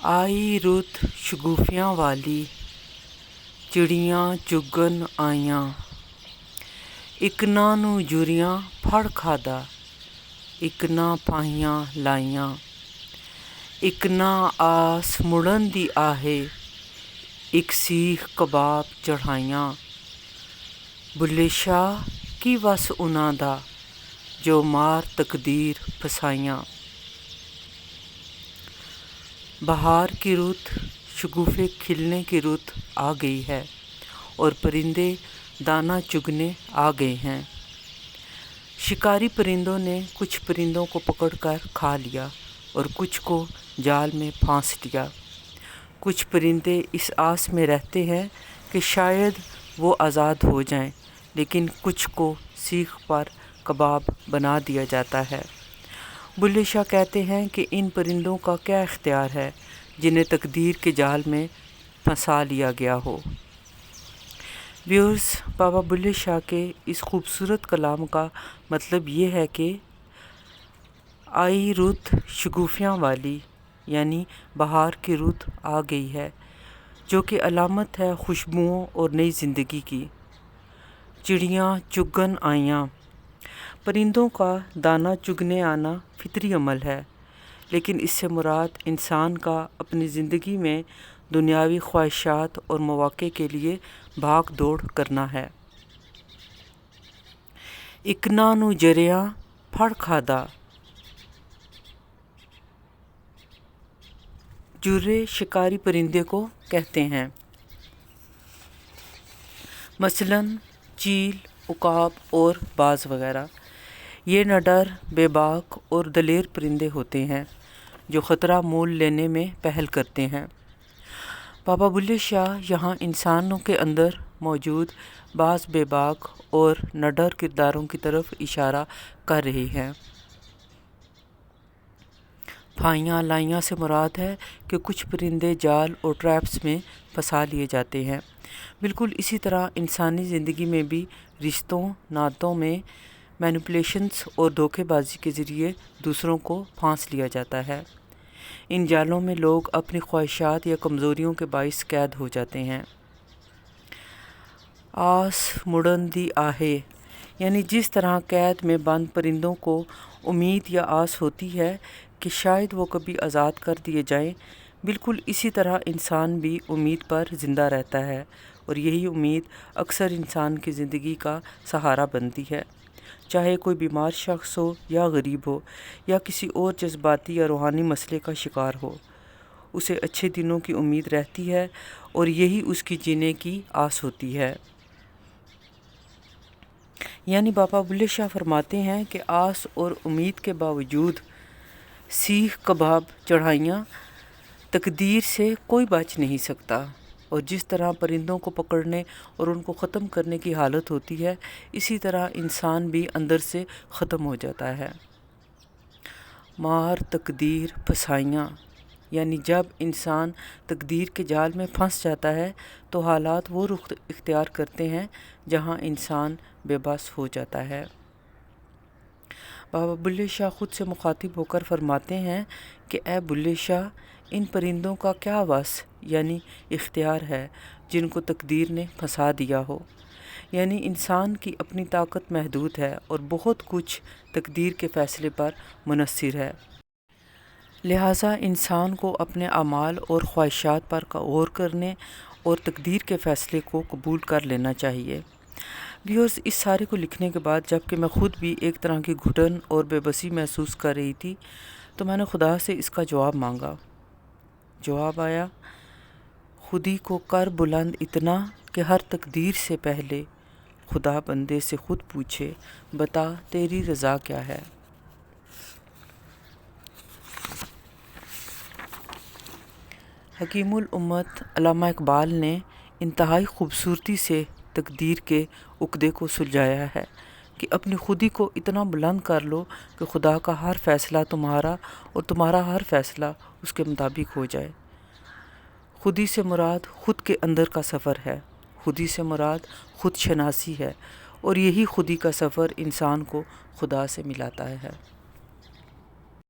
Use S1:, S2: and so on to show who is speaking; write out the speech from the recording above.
S1: ਆਈ ਰੁੱਤ ਸ਼ਗੁਫਿਆਂ ਵਾਲੀ, ਚਿੜੀਆਂ ਚੁਗਣ ਆਈਆਂ। ਇੱਕ ਨੂੰ ਜੁਰੀਆਂ ਫੜ ਖਾਦਾ, ਇੱਕ ਨਾ ਪਾਹੀਆਂ ਲਾਈਆਂ। ਇੱਕ ਨਾ ਆਸ ਮੁੜਨ ਦੀ ਆਹੇ, ਇੱਕ ਸੀਖ ਕਬਾਬ ਚੜ੍ਹਾਈਆਂ। ਬੁੱਲ੍ਹੇ ਸ਼ਾਹ ਕੀ ਵਸ ਉਹਨਾਂ ਦਾ, ਜੋ ਮਾਰ ਤਕਦੀਰ ਫਸਾਈਆਂ। بہار کی رت شگوفے کھلنے کی رت آ گئی ہے اور پرندے دانہ چگنے آ گئے ہیں۔ شکاری پرندوں نے کچھ پرندوں کو پکڑ کر کھا لیا اور کچھ کو جال میں پھانس لیا۔ کچھ پرندے اس آس میں رہتے ہیں کہ شاید وہ آزاد ہو جائیں، لیکن کچھ کو سیخ پر کباب بنا دیا جاتا ہے۔ بلے شاہ کہتے ہیں کہ ان پرندوں کا کیا اختیار ہے جنہیں تقدیر کے جال میں پھنسا لیا گیا ہو۔ ویورز، بابا بلے شاہ کے اس خوبصورت کلام کا مطلب یہ ہے کہ آئی رت شگوفیاں والی، یعنی بہار کی رت آ گئی ہے، جو کہ علامت ہے خوشبوؤں اور نئی زندگی کی۔ چڑیاں چگن آئیاں۔ پرندوں کا دانہ چگنے آنا فطری عمل ہے، لیکن اس سے مراد انسان کا اپنی زندگی میں دنیاوی خواہشات اور مواقع کے لیے بھاگ دوڑ کرنا ہے۔ اکنا نو جریاں پھڑ کھادا۔ جرے شکاری پرندے کو کہتے ہیں، مثلاً چیل، عقاب اور باز وغیرہ۔ یہ نڈر، بے باک اور دلیر پرندے ہوتے ہیں جو خطرہ مول لینے میں پہل کرتے ہیں۔ بابا بلے شاہ یہاں انسانوں کے اندر موجود بعض بے باک اور نڈر کرداروں کی طرف اشارہ کر رہے ہیں۔ پھائیاں لائیاں سے مراد ہے کہ کچھ پرندے جال اور ٹریپس میں پھنسا لیے جاتے ہیں۔ بالکل اسی طرح انسانی زندگی میں بھی رشتوں ناتوں میں مینپولیشنز اور دھوکے بازی کے ذریعے دوسروں کو پھانس لیا جاتا ہے۔ ان جالوں میں لوگ اپنی خواہشات یا کمزوریوں کے باعث قید ہو جاتے ہیں۔ آس مڑن دی آہے، یعنی جس طرح قید میں بند پرندوں کو امید یا آس ہوتی ہے کہ شاید وہ کبھی آزاد کر دیے جائیں، بالکل اسی طرح انسان بھی امید پر زندہ رہتا ہے، اور یہی امید اکثر انسان کی زندگی کا سہارا بنتی ہے، چاہے کوئی بیمار شخص ہو یا غریب ہو یا کسی اور جذباتی یا روحانی مسئلے کا شکار ہو، اسے اچھے دنوں کی امید رہتی ہے اور یہی اس کی جینے کی آس ہوتی ہے۔ یعنی بابا بلے شاہ فرماتے ہیں کہ آس اور امید کے باوجود سیخ کباب چڑھائیاں، تقدیر سے کوئی بچ نہیں سکتا، اور جس طرح پرندوں کو پکڑنے اور ان کو ختم کرنے کی حالت ہوتی ہے، اسی طرح انسان بھی اندر سے ختم ہو جاتا ہے۔ مار تقدیر پھسائیاں، یعنی جب انسان تقدیر کے جال میں پھنس جاتا ہے تو حالات وہ رخ اختیار کرتے ہیں جہاں انسان بے بس ہو جاتا ہے۔ بابا بلے شاہ خود سے مخاطب ہو کر فرماتے ہیں کہ اے بلے شاہ، ان پرندوں کا کیا وس یعنی اختیار ہے جن کو تقدیر نے پھنسا دیا ہو۔ یعنی انسان کی اپنی طاقت محدود ہے اور بہت کچھ تقدیر کے فیصلے پر منحصر ہے۔ لہٰذا انسان کو اپنے اعمال اور خواہشات پر غور کرنے اور تقدیر کے فیصلے کو قبول کر لینا چاہیے۔ ویورز، اس سارے کو لکھنے کے بعد جب کہ میں خود بھی ایک طرح کی گھٹن اور بے بسی محسوس کر رہی تھی، تو میں نے خدا سے اس کا جواب مانگا۔ جواب آیا، خودی کو کر بلند اتنا کہ ہر تقدیر سے پہلے خدا بندے سے خود پوچھے، بتا تیری رضا کیا ہے۔ حکیم الامت علامہ اقبال نے انتہائی خوبصورتی سے تقدیر کے عقدے کو سلجھایا ہے کہ اپنی خودی کو اتنا بلند کر لو کہ خدا کا ہر فیصلہ تمہارا اور تمہارا ہر فیصلہ اس کے مطابق ہو جائے۔ خودی سے مراد خود کے اندر کا سفر ہے، خودی سے مراد خود شناسی ہے، اور یہی خودی کا سفر انسان کو خدا سے ملاتا ہے۔